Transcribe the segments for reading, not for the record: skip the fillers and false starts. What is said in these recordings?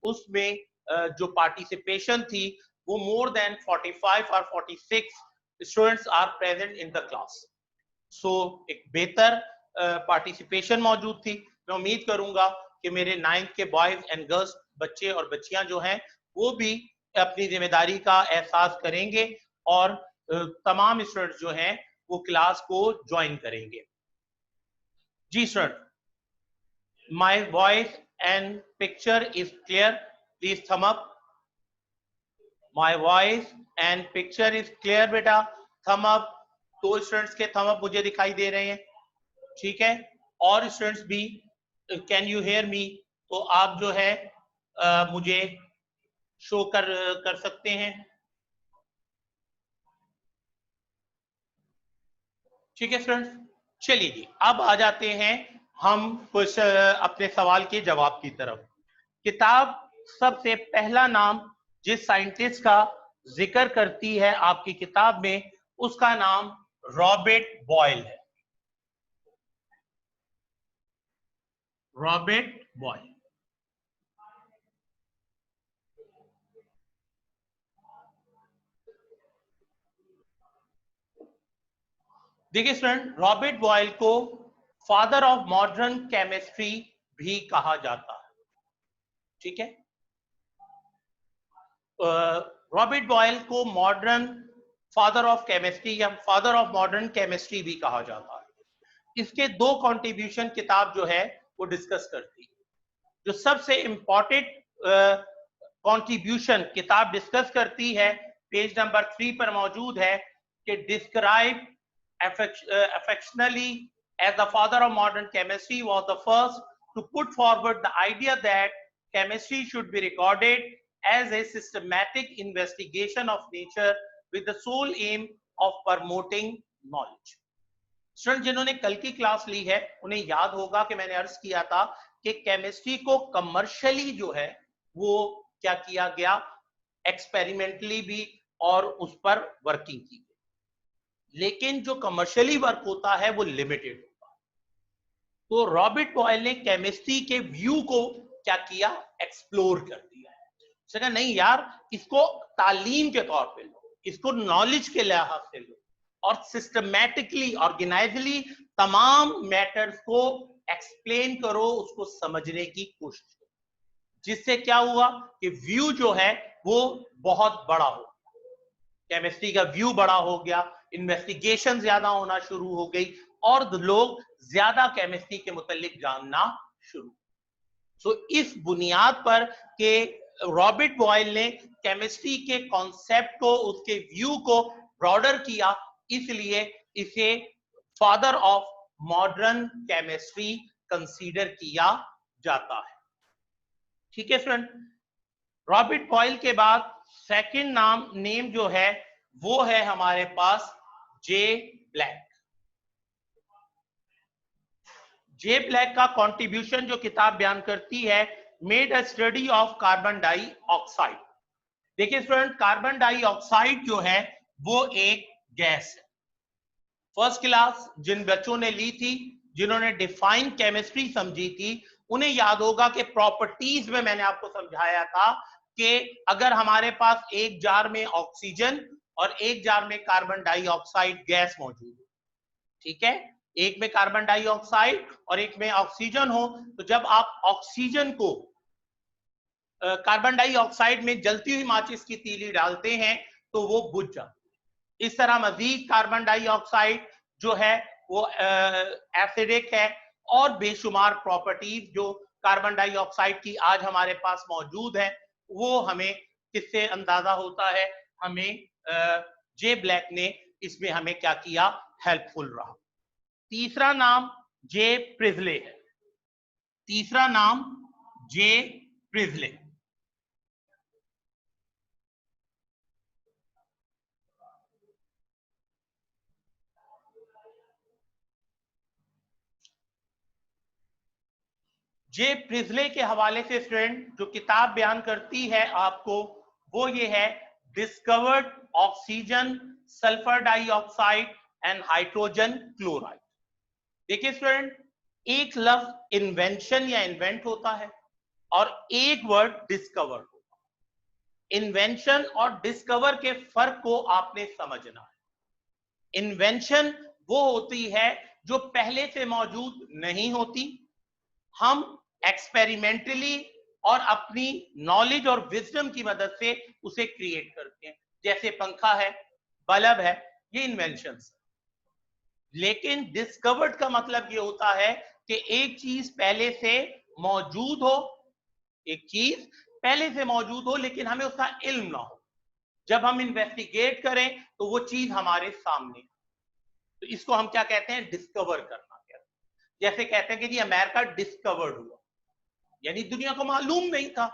उसमें जो पार्टिसिपेशन थी वो मोर देन 45 और 46 students are present in the class. So एक बेहतर पार्टिसिपेशन मौजूद थी। मैं उम्मीद करूंगा कि मेरे 9th के बॉयज एंड गर्ल्स बच्चे और बच्चियां जो हैं वो भी अपनी जिम्मेदारी का एहसास करेंगे और तमाम स्टूडेंट्स जो हैं वो क्लास को ज्वाइन करेंगे। जी sir, my voice and picture is clear, please thumb up. My voice and picture is clear बेटा, थम अप। 2 स्टूडेंट्स के थम अप मुझे दिखाई दे रहे हैं, ठीक है। और स्टूडेंट्स भी, कैन यू हेयर मी? तो आप जो है मुझे शो कर सकते हैं, ठीक है स्टूडेंट्स। चलिए जी, अब आ जाते हैं हम कुछ अपने सवाल के जवाब की तरफ। किताब सबसे पहला नाम जिस साइंटिस्ट का जिक्र करती है आपकी किताब में, उसका नाम रॉबर्ट बॉयल है। Robert Boyle. देखिए स्टूडेंट, रॉबर्ट बॉयल को फादर ऑफ मॉडर्न केमिस्ट्री भी कहा जाता है, ठीक है। रॉबर्ट बॉयल को मॉडर्न फादर ऑफ केमिस्ट्री या फादर ऑफ मॉडर्न केमिस्ट्री भी कहा जाता है। इसके 2 कंट्रीब्यूशन किताब जो है वो डिस्कस करती है। जो सबसे इंपॉर्टेंट कंट्रीब्यूशन किताब डिस्कस करती है, पेज नंबर 3 पर मौजूद है कि describe affectionately as the father of modern chemistry, was the first to put forward the idea that chemistry should be regarded as a systematic investigation of nature with the sole aim of promoting knowledge. Student जिन्होंने कल की class ली है उन्हें याद होगा कि मैंने अर्ज किया था कि केमिस्ट्री को कमर्शियली जो है वो क्या किया गया, एक्सपेरिमेंटली भी, और उस पर वर्किंग की गई। लेकिन जो कमर्शियली वर्क होता है वो लिमिटेड होता है। तो रॉबर्ट बॉयल ने केमिस्ट्री के व्यू को क्या किया, एक्सप्लोर कर दिया है। कहा नहीं यार, इसको तालीम के तौर पे लो, इसको नॉलेज के लिहाज से लो और सिस्टमैटिकली ऑर्गेनाइजली तमाम मैटर्स को एक्सप्लेन करो, उसको समझने की कोशिश करो, जिससे क्या हुआ कि व्यू जो है वो बहुत बड़ा हो, केमिस्ट्री का व्यू बड़ा हो गया, इन्वेस्टिगेशन ज्यादा होना शुरू हो गई और लोग ज्यादा केमिस्ट्री के मुतालिक जानना शुरू। सो इस बुनियाद पर के रॉबर्ट बॉयल ने केमिस्ट्री के कॉन्सेप्ट को, उसके व्यू को ब्रॉडर किया, इसलिए इसे father of modern chemistry consider किया जाता है, ठीक है फ्रेंड। रॉबर्ट बॉयल के बाद सेकंड नेम जो है वो है हमारे पास जे ब्लैक। जे ब्लैक का कंट्रीब्यूशन जो किताब बयान करती है, made a study of carbon dioxide. देखिए स्टूडेंट, कार्बन डाइऑक्साइड जो है वो एक गैस है। फर्स्ट क्लास जिन बच्चों ने ली थी, जिन्होंने डिफाइन केमिस्ट्री समझी थी, उन्हें याद होगा कि प्रॉपर्टीज में मैंने आपको समझाया था कि अगर हमारे पास एक जार में ऑक्सीजन और एक जार में कार्बन डाइऑक्साइड गैस मौजूद है, ठीक है, एक में कार्बन डाइऑक्साइड और एक में ऑक्सीजन हो, तो जब आप ऑक्सीजन को कार्बन डाइऑक्साइड में जलती हुई माचिस की तीली डालते हैं तो वो बुझ जाती है। इस तरह मजीद कार्बन डाइऑक्साइड जो है वो एसिडिक है और बेशुमार प्रॉपर्टीज जो कार्बन डाइऑक्साइड की आज हमारे पास मौजूद है, वो हमें किससे अंदाजा होता है, हमें जे ब्लैक ने इसमें हमें क्या किया, हेल्पफुल रहा। तीसरा नाम जे प्रिजले है। तीसरा नाम जे प्रिजले। जे प्रिजले के हवाले से स्टूडेंट जो किताब बयान करती है आपको, वो ये है, discovered oxygen, sulphur dioxide and hydrogen chloride. देखिए स्टूडेंट, एक लफ्ज इन्वेंशन या इन्वेंट होता है और एक वर्ड डिस्कवर होगा। इन्वेंशन और डिस्कवर के फर्क को आपने समझना है। इन्वेंशन वो होती है जो पहले से मौजूद नहीं होती, हम एक्सपेरिमेंटली और अपनी नॉलेज और विजडम की मदद से उसे क्रिएट करते हैं। जैसे पंखा है, बल्ब है, ये इन्वेंशंस है। लेकिन डिस्कवर्ड का मतलब ये होता है कि एक चीज पहले से मौजूद हो, एक चीज पहले से मौजूद हो लेकिन हमें उसका इल्म ना हो। जब हम इन्वेस्टिगेट करें तो वो चीज हमारे सामने, तो इसको हम क्या कहते हैं, डिस्कवर करना। जैसे कहते हैं कि जी अमेरिका डिस्कवर्ड हुआ, यानी दुनिया को मालूम नहीं था,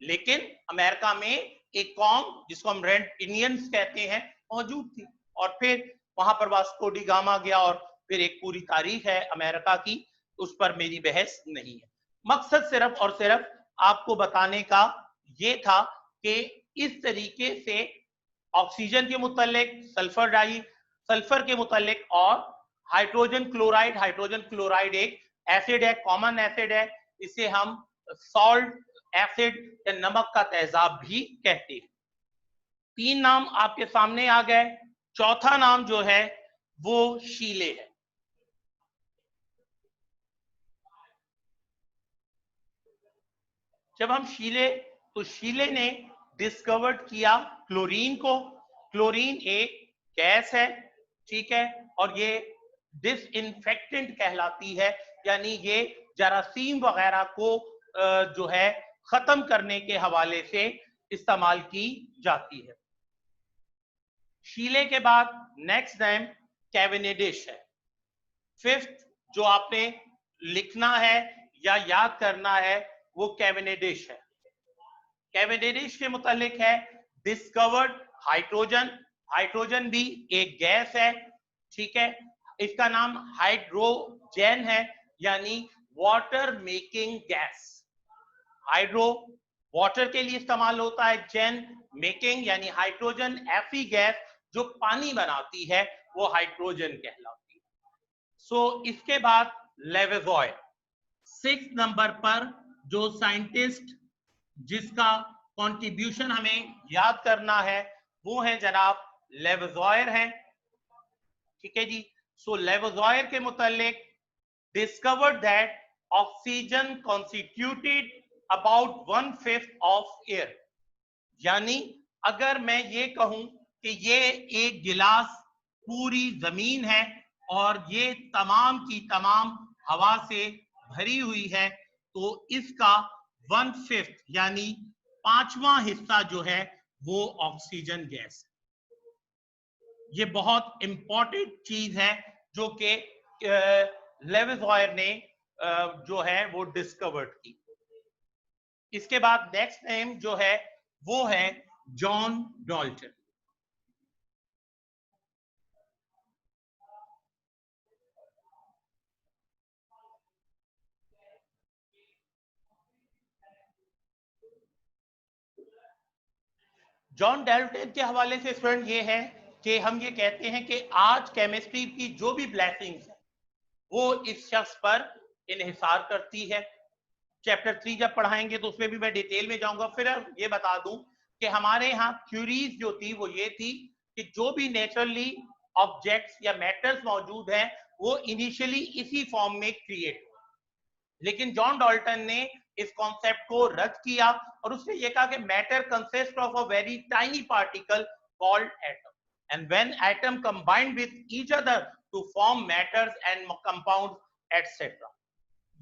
लेकिन अमेरिका में एक कौम जिसको हम रेड इंडियंस कहते हैं मौजूद थी, और फिर वहां पर वास्को डी गामा गया, और फिर एक पूरी तारीख है अमेरिका की, उस पर मेरी बहस नहीं है। मकसद सिर्फ और सिर्फ आपको बताने का ये था कि इस तरीके से ऑक्सीजन के मुतालिक, सल्फर के मुतालिक, और हाइड्रोजन क्लोराइड एक एसिड है, कॉमन एसिड है, इसे हम सॉल्ट, एसिड या नमक का तेजाब भी कहते हैं। 3 नाम आपके सामने आ गए। चौथा नाम जो है वो शीले है। जब हम शीले ने डिस्कवर्ड किया क्लोरीन को। क्लोरीन एक गैस है, ठीक है, और ये डिसइंफेक्टेंट कहलाती है, यानी ये जरासीम वगैरह को जो है खत्म करने के हवाले से इस्तेमाल की जाती है। शीले के बाद नेक्स्ट नेम कैवेनेडिश है। फिफ्थ जो आपने लिखना है या याद करना है वो कैवेनेडिश है। कैवेनेडिश के मुतालिक है डिस्कवर्ड हाइड्रोजन। हाइड्रोजन भी एक गैस है, ठीक है, इसका नाम हाइड्रोजन है, यानी water making gas. Hydro water के लिए इस्तेमाल होता है, जेन मेकिंग यानी हाइड्रोजन ऐसी गैस जो पानी बनाती है, वो हाइड्रोजन कहलाती है। सो इसके बाद लेवेजॉय 6 नंबर पर जो साइंटिस्ट जिसका कंट्रीब्यूशन हमें याद करना है वो है जनाब लेवेजॉयर है, ठीक है जी। सो लेवेजॉयर के मुतालिक discovered that oxygen constituted about 1/5 of air, यानी अगर मैं ये कहूं कि ये एक गिलास पूरी जमीन है और ये तमाम की तमाम हवा से भरी हुई है, तो इसका 1/5 यानी 5वां हिस्सा जो है वो ऑक्सीजन गैस है। ये बहुत इंपॉर्टेंट चीज है जो कि लेवेजॉयर ने जो है वो डिस्कवर्ड की। इसके बाद नेक्स्ट नेम जो है वो है जॉन डाल्टन। जॉन डाल्टन के हवाले से स्टूडेंट ये है कि हम ये कहते हैं कि आज केमिस्ट्री की जो भी ब्लेसिंग्स है वो इस शख्स पर इन्हिसार करती है। चैप्टर 3 जब पढ़ाएंगे तो उसमें भी मैं डिटेल में जाऊंगा। फिर ये बता दूं कि हमारे यहाँ थ्योरीज जो थी वो ये थी कि जो भी नेचुरली ऑब्जेक्ट्स या मैटर्स मौजूद हैं वो इनिशियली इसी फॉर्म में क्रिएट हुए, लेकिन जॉन डाल्टन ने इस कॉन्सेप्ट को रद्द किया और उसने ये कहा कि matter consist of a very tiny particle called atom, and when atom combined with each other to form matters and compounds etcetera.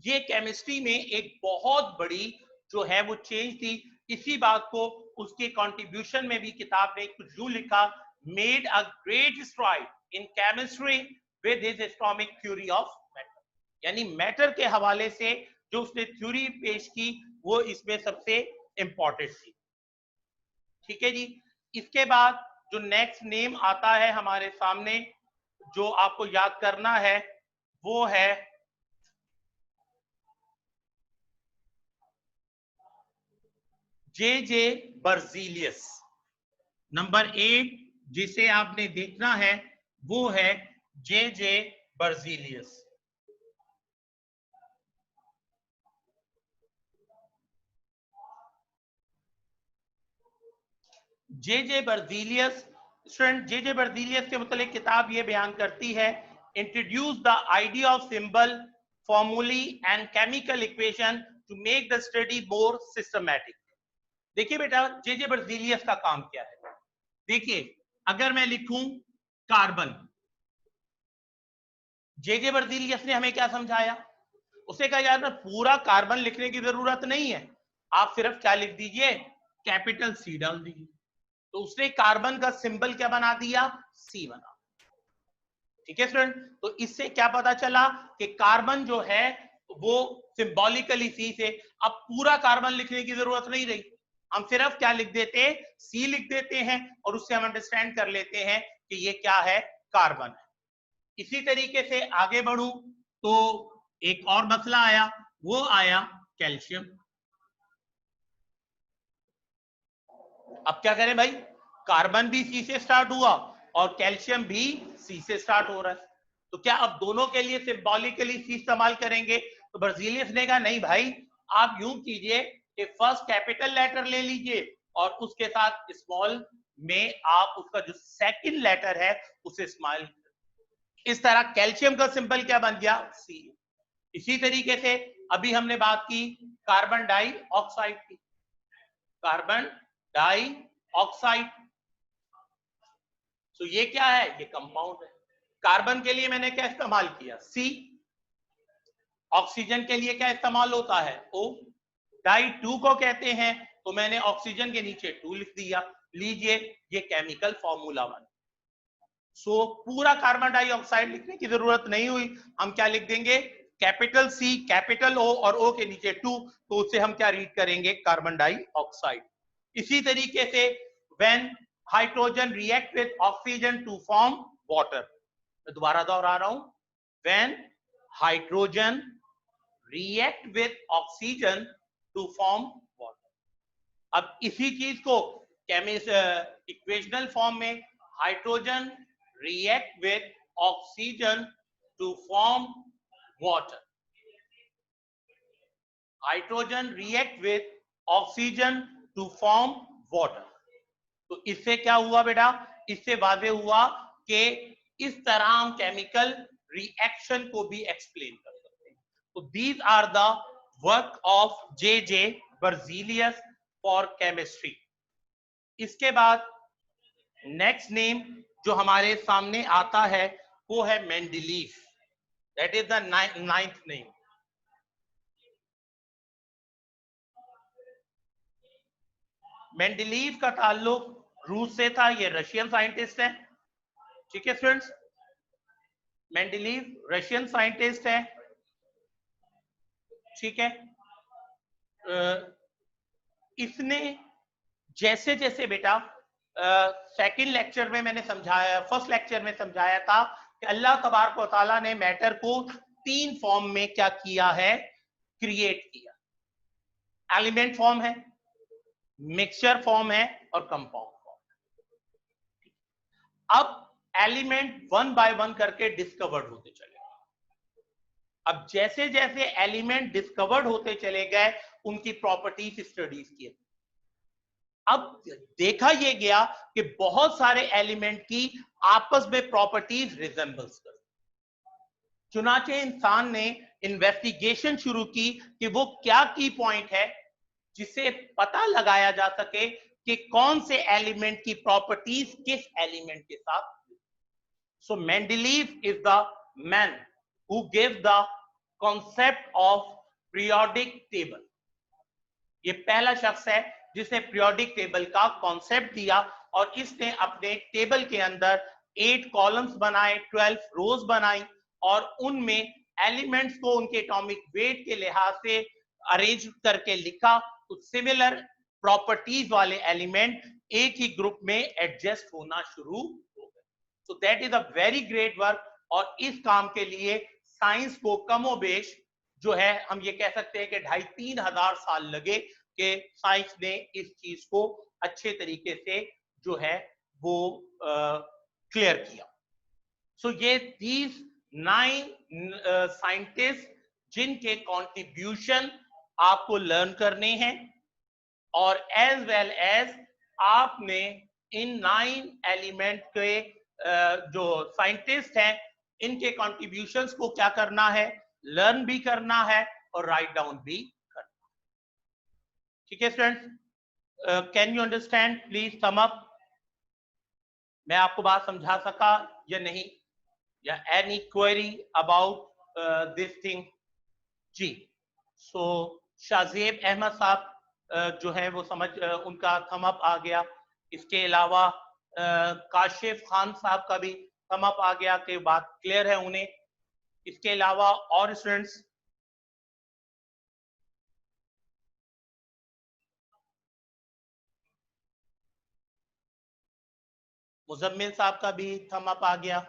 ये केमिस्ट्री में एक बहुत बड़ी जो है वो चेंज थी। इसी बात को उसके कंट्रीब्यूशन में भी किताब ने कुछ यूं लिखा, made a great STRIDE in chemistry with his atomic theory of matter, यानी मैटर के हवाले से जो उसने थ्योरी पेश की वो इसमें सबसे इंपॉर्टेंट थी, ठीक है जी। इसके बाद जो नेक्स्ट नेम आता है हमारे सामने जो आपको याद करना है वो है जे बर्जीलियस। नंबर 8 जिसे आपने देखना है वो है जे बर्जीलियस। जे बर्जीलियस, स्टूडेंट जे बर्जीलियस के मतलब किताब ये बयान करती है, introduce the idea of symbol, formulae and chemical equation two make the study more systematic. देखिए बेटा, जे बर्जीलियस का काम क्या है। देखिए, अगर मैं लिखूं कार्बन, जे बर्जीलियस ने हमें क्या समझाया, उसे कहा यार पूरा कार्बन लिखने की जरूरत नहीं है, आप सिर्फ क्या लिख दीजिए, कैपिटल सी डाल दीजिए। तो उसने कार्बन का सिंबल क्या बना दिया, सी बना। ठीक है स्टूडेंट, तो इससे क्या पता चला कि कार्बन जो है वो सिंबॉलिकली सी से, अब पूरा कार्बन लिखने की जरूरत नहीं रही, हम सिर्फ क्या लिख देते, सी लिख देते हैं, और उससे हम अंडरस्टैंड कर लेते हैं कि ये क्या है, कार्बन है। इसी तरीके से आगे बढ़ूं तो एक और मसला आया, वो आया कैल्शियम। अब क्या करें भाई, कार्बन भी सी से स्टार्ट हुआ और कैल्शियम भी सी से स्टार्ट हो रहा है, तो क्या अब दोनों के लिए सिंबॉलिकली सी इस्तेमाल करेंगे? तो बर्जीलियस ने कहा नहीं भाई, आप यूं कीजिए कि फर्स्ट कैपिटल लेटर ले लीजिए और उसके साथ स्मॉल में आप उसका जो सेकंड लेटर है उसे स्मॉल, इस तरह कैल्शियम का सिंबल क्या बन गया, सी। इसी तरीके से अभी हमने बात की कार्बन डाई ऑक्साइड की, कार्बन डाई ऑक्साइड, तो ये क्या है, ये कंपाउंड है। कार्बन के लिए मैंने क्या इस्तेमाल किया, सी। ऑक्सीजन के लिए क्या इस्तेमाल होता है, ओ। डाई 2 को कहते हैं, तो मैंने ऑक्सीजन के नीचे 2 लिख दिया। लीजिए, ये केमिकल फॉर्मूला 1। सो पूरा कार्बन डाइऑक्साइड लिखने की जरूरत नहीं हुई, हम क्या लिख देंगे, कैपिटल सी, कैपिटल ओ और ओ के नीचे 2, तो उसे हम क्या रीड करेंगे, कार्बन डाइऑक्साइड। इसी तरीके से when hydrogen react with oxygen to form water, मैं दोबारा दोहरा रहा हूं, when hydrogen react with oxygen to form water. अब इसी चीज को इक्वेशनल फॉर्म में, hydrogen react with oxygen to form water. Hydrogen react with oxygen to form water. तो इससे क्या हुआ बेटा, इससे वाज़ेह हुआ कि इस तरह हम केमिकल रिएक्शन को भी एक्सप्लेन कर सकते हैं। तो these are the work of J Berzelius for chemistry. इसके बाद नेक्स्ट नेम जो हमारे सामने आता है वो है Mendeleev, that is the 9th name. Mendeleev का ताल्लुक रूस से था, ये रशियन साइंटिस्ट है। ठीक है स्टूडेंट्स, मेंडलीफ रशियन साइंटिस्ट है। ठीक है, इसने जैसे जैसे बेटा सेकंड लेक्चर में मैंने समझाया, फर्स्ट लेक्चर में समझाया था कि अल्लाह तबारक व तआला ने मैटर को 3 फॉर्म में क्या किया है, क्रिएट किया। एलिमेंट फॉर्म है, मिक्सचर फॉर्म है और कंपाउंड फॉर्म। अब एलिमेंट 1 बाय 1 करके डिस्कवर्ड होते चले गए। अब जैसे जैसे एलिमेंट डिस्कवर्ड होते चले गए, उनकी प्रॉपर्टीज स्टडीज किए। अब देखा यह गया कि बहुत सारे एलिमेंट की आपस में प्रॉपर्टीज रिजेंबल्स करती, चुनाचे इंसान ने इन्वेस्टिगेशन शुरू की कि वो क्या की पॉइंट है जिसे पता लगाया जा सके कि कौन से एलिमेंट की प्रॉपर्टीज किस एलिमेंट के साथ। So Mendeleev is the man who give the concept of periodic table. ये पहला शख्स है जिसने पीरियोडिक टेबल का कॉन्सेप्ट दिया, और इसने अपने टेबल के अंदर 8 कॉलम्स बनाए, 12 रोज बनाई, और उनमें एलिमेंट्स को उनके एटॉमिक वेट के लिहाज से अरेंज करके लिखा, तो सिमिलर प्रॉपर्टीज वाले एलिमेंट एक ही ग्रुप में एडजस्ट होना शुरू हो गए। So that is a very great work, और इस काम के लिए साइंस को कमोबेश जो है हम ये कह सकते हैं कि 2,500-3 हजार साल लगे कि साइंस ने इस चीज को अच्छे तरीके से जो है वो क्लियर किया। सो ये 9 साइंटिस्ट जिनके कंट्रीब्यूशन आपको लर्न करने हैं, और एज वेल एज आपने इन 9 एलिमेंट के जो साइंटिस्ट हैं इनके कॉन्ट्रीब्यूशंस को क्या करना है, लर्न भी करना है और राइट डाउन भी करना है। ठीक है students, can you understand? Please thumb up. मैं आपको बात समझा सका या नहीं, या any query about this thing? जी, सो शाहजेब अहमद साहब जो है वो समझ उनका थम अप आ गया। इसके अलावा काशिफ खान साहब का भी थम अप आ गया कि बात क्लियर है उन्हें। इसके अलावा और स्टूडेंट्स? मुजम्मिल साहब का भी थम अप आ गया।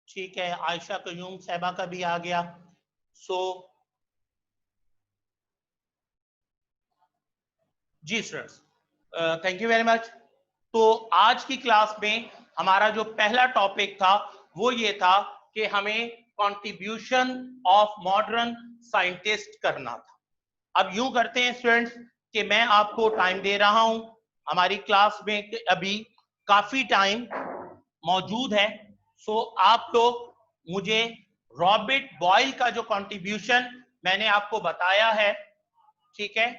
ठीक है, आयशा कयूम साहबा का भी आ गया। सो जी students, thank you very much. तो आज की क्लास में हमारा जो पहला टॉपिक था वो ये था कि हमें कंट्रीब्यूशन ऑफ मॉडर्न साइंटिस्ट करना था। अब यूं करते हैं स्टूडेंट्स कि मैं आपको टाइम दे रहा हूं, हमारी क्लास में अभी काफी टाइम मौजूद है। सो आप लोग मुझे रॉबर्ट बॉयल का जो कंट्रीब्यूशन मैंने आपको बताया है, ठीक है,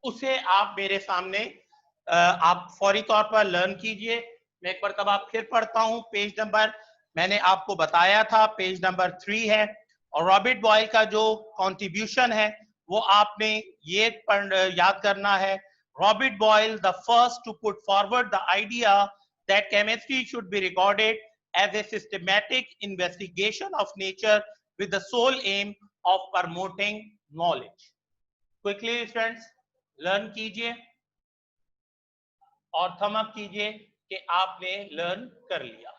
उसे आप मेरे सामने आप फौरी तौर पर लर्न कीजिए। मैं एक बार तब आप फिर पढ़ता हूं, पेज नंबर मैंने आपको बताया था पेज नंबर 3 है, और रॉबर्ट बॉयल का जो कंट्रीब्यूशन है वो आपने ये याद करना है। Robert Boyle the first to put forward the idea that chemistry should be regarded as a systematic investigation of nature with the sole aim of promoting knowledge. Quickly students, learn कीजिए और थम अप कीजिए कि आपने learn कर लिया।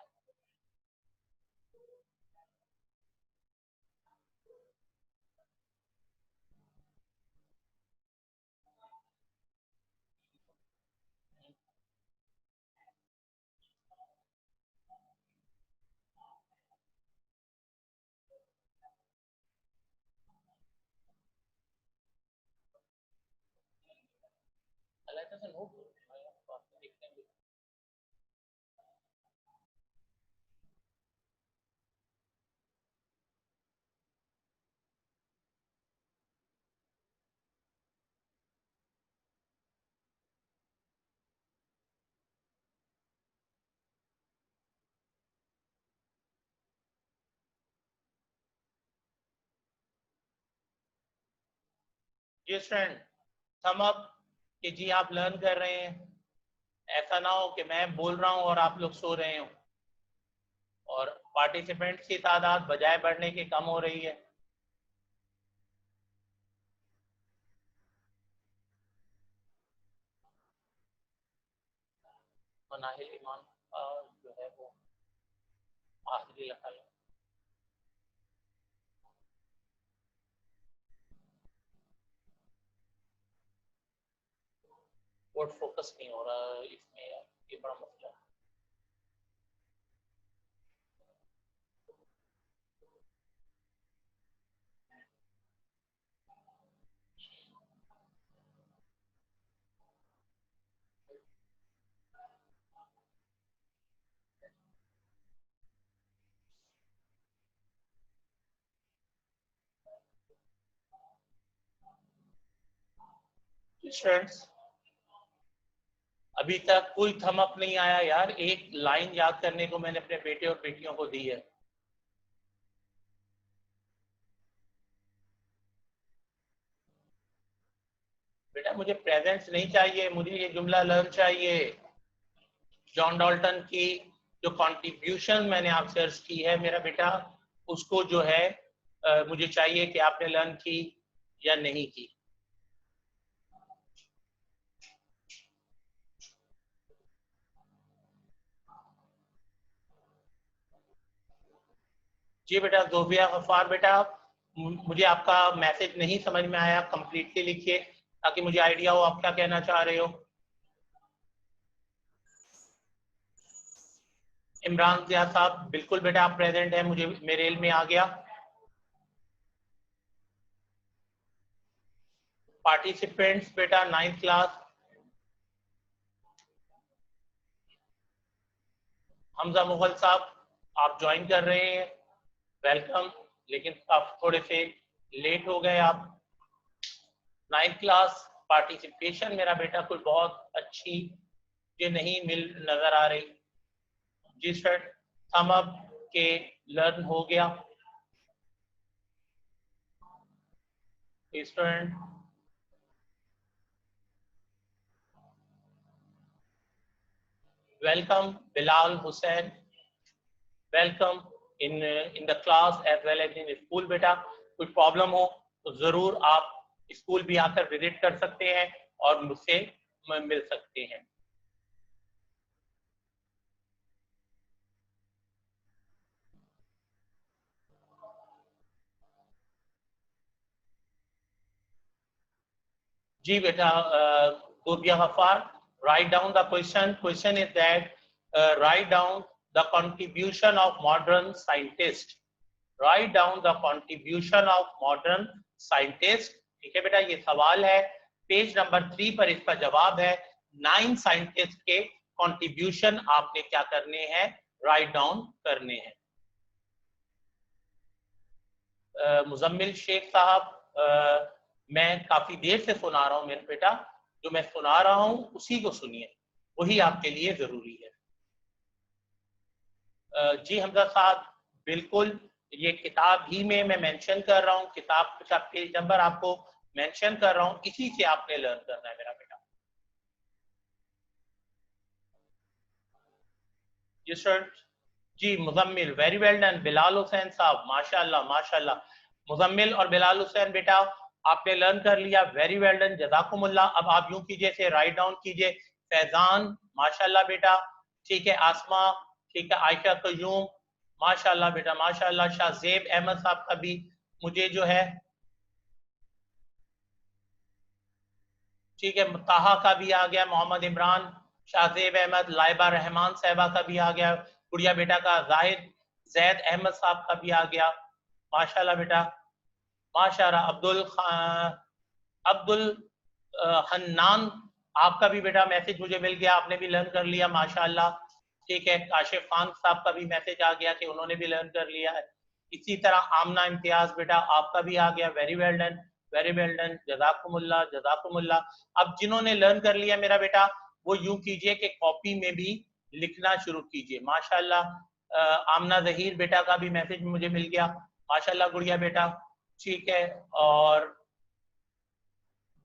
जी student, थम up कि जी आप लर्न कर रहे हैं। ऐसा ना हो कि मैं बोल रहा हूं और आप लोग सो रहे हो और पार्टिसिपेंट्स की तादाद बजाय बढ़ने की कम हो रही है। मनाहिल ईमान जो है वो आखिरी लखा है। बोर्ड फोकस नहीं हो रहा इसमें यार, ये बड़ा मसला है। स्टूडेंट्स, अभी तक कोई थम अप नहीं आया यार। एक लाइन याद करने को मैंने अपने बेटे और बेटियों को दी है। बेटा मुझे प्रेजेंट्स नहीं चाहिए, मुझे ये जुमला लर्न चाहिए। जॉन डॉल्टन की जो कंट्रीब्यूशन मैंने आपसे अर्ज की है मेरा बेटा, उसको जो है मुझे चाहिए कि आपने लर्न की या नहीं की। जी बेटा, जोबिया गफार बेटा, मुझे आपका मैसेज नहीं समझ में आया, कंप्लीटली लिखिए ताकि मुझे आइडिया हो आप क्या कहना चाह रहे हो। इमरान जिया साहब, बिल्कुल बेटा आप प्रेजेंट है, मुझे मेरे इल्म में आ गया। पार्टिसिपेंट्स बेटा 9th क्लास, हमजा मुगल साहब आप ज्वाइन कर रहे हैं, वेलकम, लेकिन आप थोड़े से लेट हो गए आप। 9th क्लास पार्टिसिपेशन मेरा बेटा कोई बहुत अच्छी ये नहीं नजर आ रही। जी सर, थम अप के लर्न हो गया student. Welcome Bilal Hussain, welcome in the class as well as in school. बेटा कुछ प्रॉब्लम हो तो जरूर आप स्कूल भी आकर विजिट कर सकते हैं और मुझसे मिल सकते हैं। जी बेटा, Gurbiya Ghaffar, write down the question. Question is that write down the contribution of modern scientists. Write down the contribution of modern scientists. ठीक है बेटा, ये सवाल है, पेज नंबर 3 पर इसका जवाब है। 9 साइंटिस्ट के कंट्रीब्यूशन आपने क्या करने हैं, राइट डाउन करने हैं। मुजम्मिल शेख साहब, मैं काफी देर से सुना रहा हूं मेरे बेटा, जो मैं सुना रहा हूं उसी को सुनिए, वही आपके लिए जरूरी है। जी हमजा साहब, बिल्कुल, ये किताब ही में मैं मेंशन कर रहा हूं, किताब का पेज नंबर आपको मेंशन कर रहा हूं, इसी से आपने लर्न करना है मेरा बेटा। जी सर, जी Muzammil, very well done. Bilal Hussain साहब, माशाल्लाह माशाल्लाह। मुजम्मिल और बिलाल हुसैन बेटा आपने लर्न कर लिया, वेरी वेल डन, जज़ाकुमुल्लाह। अब आप यूं कीजिए, से राइट डाउन कीजिए। फैजान, माशाल्लाह बेटा, ठीक है। आसमा, ठीक है। आयशा कयूम, माशाल्लाह बेटा माशाल्लाह। शाहजेब अहमद साहब का भी मुझे जो है, ठीक है। ताहा का भी आ गया, मोहम्मद इमरान, शाहजेब अहमद, लाइबा रहमान साहबा का भी आ गया, गुड़िया बेटा का जाहिद जैद अहमद साहब का भी आ गया, माशाल्लाह बेटा माशाल्लाह। अब्दुल हन्नान, आपका भी बेटा मैसेज मुझे मिल गया, आपने भी लर्न कर लिया, माशाल्लाह, ठीक है। काशिफ खान साहब का भी मैसेज आ गया कि उन्होंने भी लर्न कर लिया है। इसी तरह आमना इम्तियाज बेटा आपका भी आ गया, very well done, very well done, जज़ाकुमुल्लाह जज़ाकुमुल्लाह। अब जिन्होंने लर्न कर लिया मेरा बेटा, वो यूं कीजिए कि कॉपी में भी लिखना शुरू कीजिए, माशाल्लाह। आमना जहीर बेटा का भी मैसेज मुझे मिल गया, माशाल्लाह गुड़िया बेटा, ठीक है। और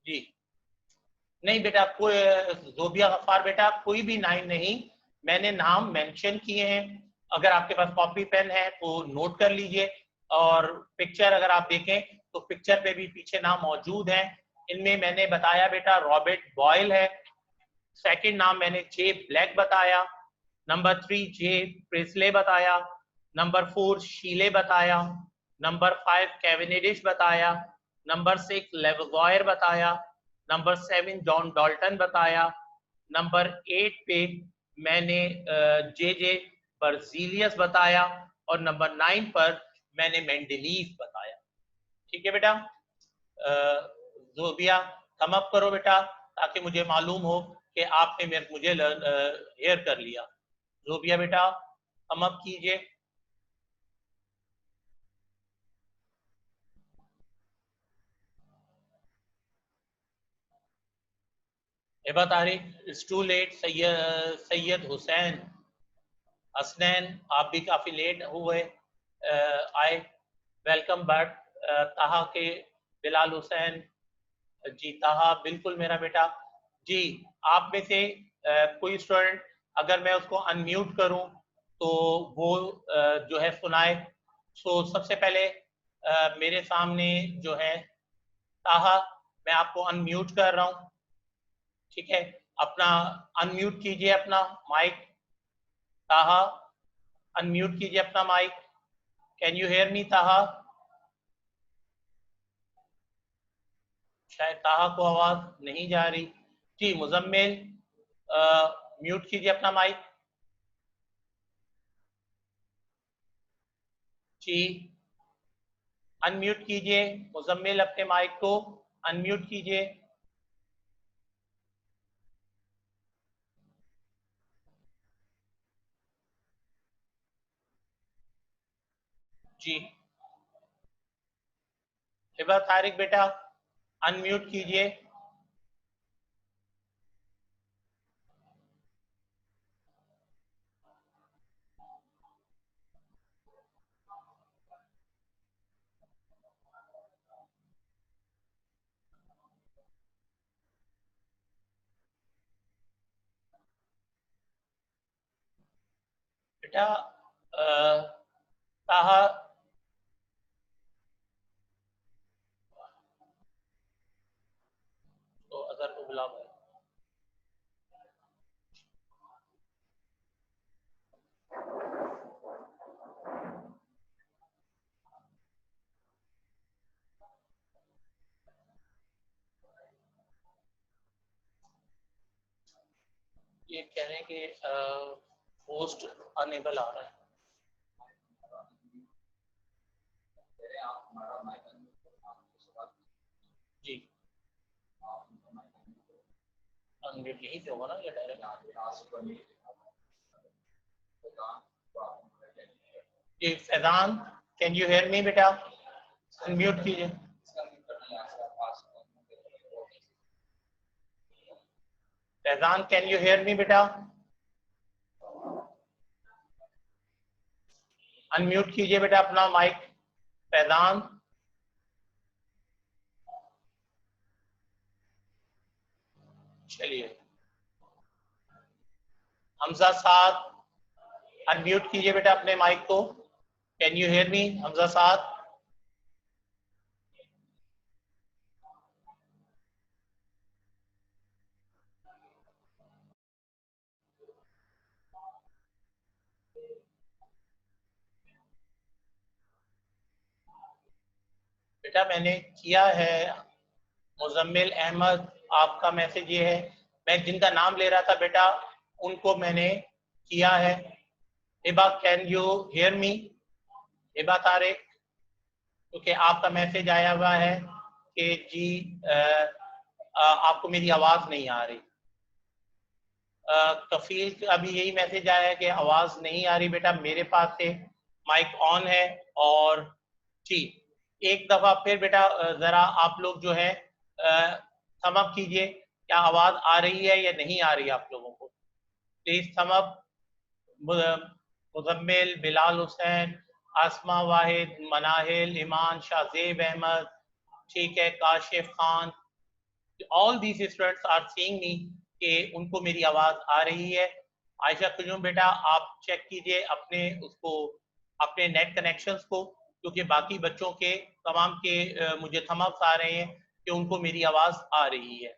जी नहीं बेटा, कोई जोबिया गफ्फार बेटा कोई भी 9 नहीं, मैंने नाम मेंशन किए हैं। अगर आपके पास कॉपी पेन है तो नोट कर लीजिए, और पिक्चर अगर आप देखें तो पिक्चर पे भी पीछे नाम मौजूद है। इनमें मैंने बताया बेटा रॉबर्ट बॉयल है, सेकंड नाम मैंने जे ब्लैक बताया, नंबर 3 जे प्रिस्ले बताया, नंबर 4 शीले बताया, नंबर 5 कैवेनेडिश बताया, नंबर 6 लेवजॉयर बताया, नंबर 7 जॉन डॉल्टन बताया, नंबर 8 पे मैंने जे जे बर्जीलियस बताया, और नंबर 9 पर मैंने मेंडेलीव बताया। ठीक है बेटा, जोबिया थम अप करो बेटा, ताकि मुझे मालूम हो कि आपने मुझे हेयर कर लिया। जोबिया बेटा थम अप कीजिए। Eba Tariq, it's too late. Syed Hussain Hasnain, आप भी काफी लेट हुए आए, वेलकम बैक। ताहा के बिलाल हुसैन, जी ताहा, बिल्कुल मेरा बेटा। जी, आप में से कोई स्टूडेंट अगर मैं उसको अनम्यूट करूं तो वो जो है सुनाए। सो सबसे पहले मेरे सामने जो है ताहा, मैं आपको अनम्यूट कर रहा हूं, ठीक है। अपना अनम्यूट कीजिए अपना माइक, ताहा अनम्यूट कीजिए अपना mic. Can you hear me Taha? शायद ताहा को आवाज नहीं जा रही। जी मुजम्मिल, म्यूट कीजिए अपना माइक। जी अनम्यूट कीजिए मुजम्मिल अपने माइक को, अनम्यूट कीजिए। जी हिबा तारिक बेटा अनम्यूट कीजिए। बेटा ताहा तो अगर को बुला ये कह रहे हैं कि पोस्ट अनेबल आ रहा है। जी अनम्यूट यहीं पे होगा ना या डायरेक्ट? जी Faizan can you hear me बेटा? अनम्यूट कीजिए। Faizan can you hear me बेटा? अनम्यूट कीजिए बेटा अपना माइक। फैजान चलिए। हमजा साद अनम्यूट कीजिए बेटा अपने माइक को। Can you hear me Hamza Saad? बेटा मैंने किया है। मुजम्मिल अहमद आपका मैसेज ये है, मैं जिनका नाम ले रहा था बेटा उनको मैंने किया है। हिबा कैन यू हेयर मी? हिबा तारिक क्योंकि आपका मैसेज आया हुआ है कि जी आपको मेरी आवाज नहीं आ रही। कफील अभी यही मैसेज आया है कि आवाज नहीं आ रही बेटा मेरे पास से माइक ऑन है। और जी एक दफा फिर बेटा जरा आप लोग जो है थम अप कीजिए, क्या आवाज आ रही है या नहीं आ रही आप लोगों को? Please thumb up. Muzammil, Bilal Hussain, Asma Wahid, Manahil, Iman, Shahzeb Ahmad, ठीक है, Kashif Khan, all these students are seeing me कि उनको मेरी आवाज आ रही है। आयशा कुजुम बेटा आप चेक कीजिए अपने उसको, अपने नेट कनेक्शंस को, क्योंकि बाकी बच्चों के तमाम के मुझे थम्स आ रहे हैं कि उनको मेरी आवाज आ रही है।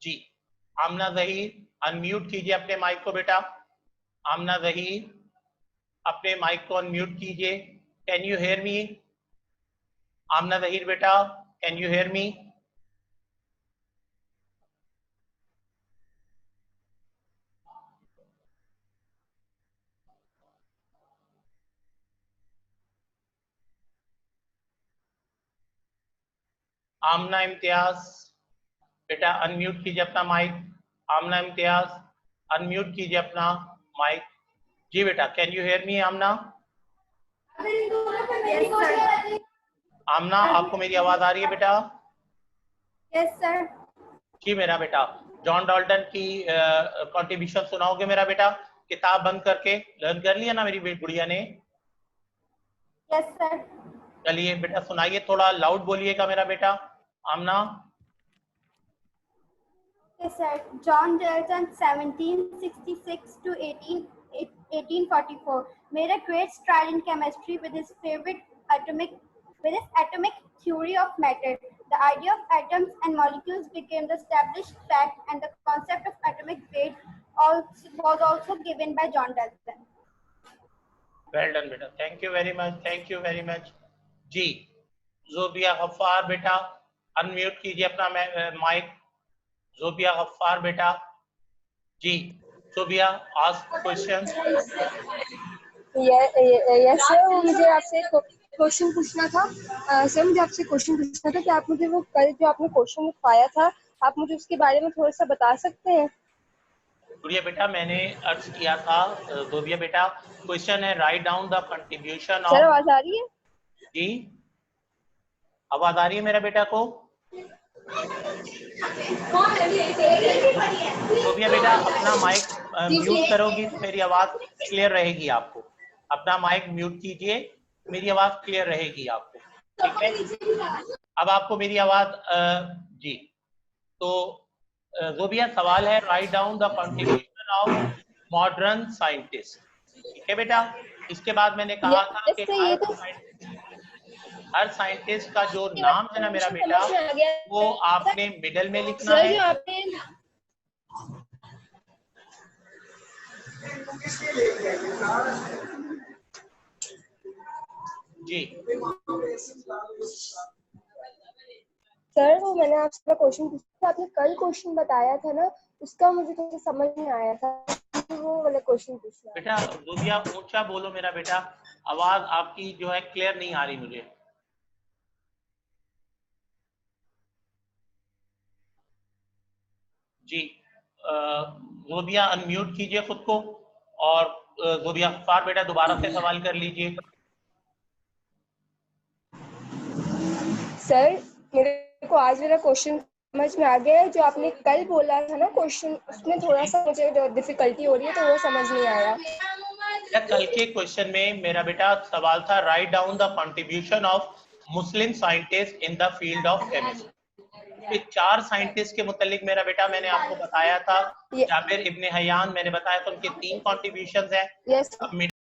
जी आमना जहीर अनम्यूट कीजिए अपने माइक को बेटा। आमना जहीर अपने माइक को अनम्यूट कीजिए। Can you hear me? Amna Zaheer बेटा can you hear me? Amna Imtiaz बेटा अनम्यूट कीजिए अपना माइक। आमना इम्तियाज अनम्यूट कीजिए अपना माइक। जी बेटा can you hear me Amna? Yes, sir. Amna आपको मेरी आवाज आ रही है बेटा? Yes, sir. जी मेरा बेटा जॉन डॉल्टन की कंट्रीब्यूशन सुनाओगे मेरा बेटा? किताब बंद करके लर्न कर लिया ना मेरी गुड़िया ने? Yes, sir. चलिए बेटा सुनाइए, थोड़ा लाउड बोलिएगा मेरा बेटा। आमना Yes, sir. John Dalton, 1766 to 1844, made a great stride in chemistry with his atomic theory of matter. The idea of atoms and molecules became the established fact, and the concept of atomic weight was also given by John Dalton. Well done बेटा, thank you very much, thank you very much. जी जोबिया गफ्फार बेटा unmute कीजिए अपना mic. Zobia Ghaffar बेटा जी, Sobia, ask questions. Yes sir, मुझे आपसे question पूछना था। सर मुझे आपसे क्वेश्चन पूछना था कि आप मुझे वो कल जो आपने क्वेश्चन लिखवाया था, आप मुझे उसके बारे में थोड़ा सा बता सकते हैं? गुड़िया बेटा, मैंने अर्ज किया था, जोबिया बेटा, क्वेश्चन है write down the contribution sir of. आवाज आ रही है? जी, आवाज आ रही है मेरा बेटा को? जोबिया बेटा, अपना माइक म्यूट करोगी तो मेरी आवाज क्लियर रहेगी आपको। अपना माइक म्यूट कीजिए, मेरी आवाज क्लियर रहेगी आपको, ठीक है? अब आपको मेरी आवाज जी, तो जोबिया सवाल है write down the contribution of modern scientist, ठीक है बेटा? इसके बाद मैंने कहा था कि हर साइंटिस्ट का जो नाम है ना मेरा बेटा, वो आपने मिडल में लिखना है। जी सर, वो मैंने आपसे क्वेश्चन पूछा, आपने कल क्वेश्चन बताया था ना, उसका मुझे तो समझ नहीं आया था, तो वो वाला क्वेश्चन पूछना बेटा। जोबिया ऊंचा बोलो मेरा बेटा, आवाज आपकी जो है क्लियर नहीं आ रही मुझे। जी, जोबिया अनम्यूट कीजिए खुद को, और जोबिया फार बेटा दोबारा से सवाल कर लीजिए। सर, मेरे को आज मेरा क्वेश्चन समझ में आ गया है। जो आपने कल बोला था ना क्वेश्चन, उसमें थोड़ा सा मुझे डिफिकल्टी हो रही है, तो वो समझ नहीं आया। कल के क्वेश्चन में मेरा बेटा सवाल था write down the contribution of Muslim scientist in the field of chemistry. 4 scientist के मुतालिक मेरा बेटा मैंने आपको बताया था। जाबिर इब्ने हयान मैंने बताया था, उनके 3 कॉन्ट्रीब्यूशंस हैं। यस।